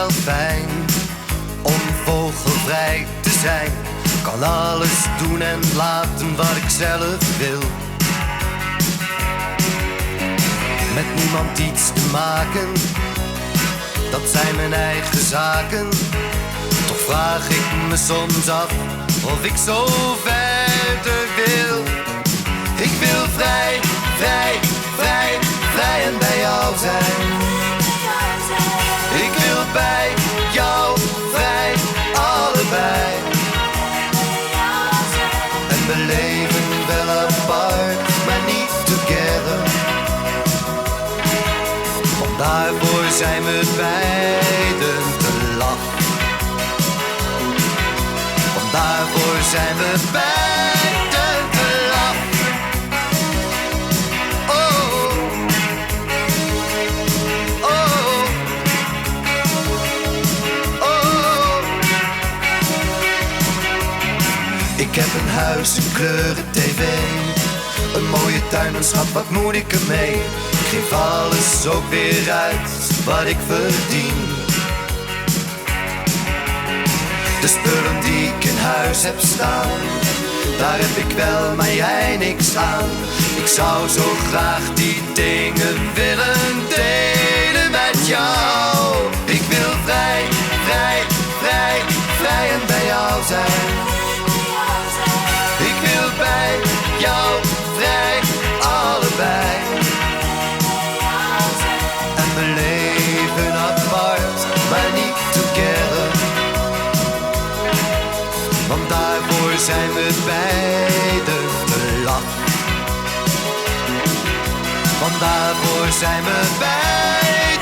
wel fijn om vogelvrij te zijn. Kan alles doen en laten wat ik zelf wil. Met niemand iets te maken, dat zijn mijn eigen zaken. Toch vraag ik me soms af of ik zo verder wil. Ik wil vrij, vrij, vrij, vrij en bij jou zijn. Ik wil bij jou vrij, allebei. En we leven wel apart, maar niet together. Want daarvoor zijn we beiden te laf. Want daarvoor zijn we beiden te laf. Oh, oh, oh. Ik heb een huis, een kleuren tv, een mooie tuin, een schat, wat moet ik ermee? Ik geef alles ook weer uit wat ik verdien. De spullen die ik in huis heb staan, daar heb ik wel, maar jij niks aan. Ik zou zo graag die dingen willen delen met jou. Ik wil vrij, vrij, vrij, vrij en bij jou zijn. Ik wil bij jou vrij, allebei. En we leven apart, maar niet together. Want daarvoor zijn we beiden te laf. Want daarvoor zijn we beiden.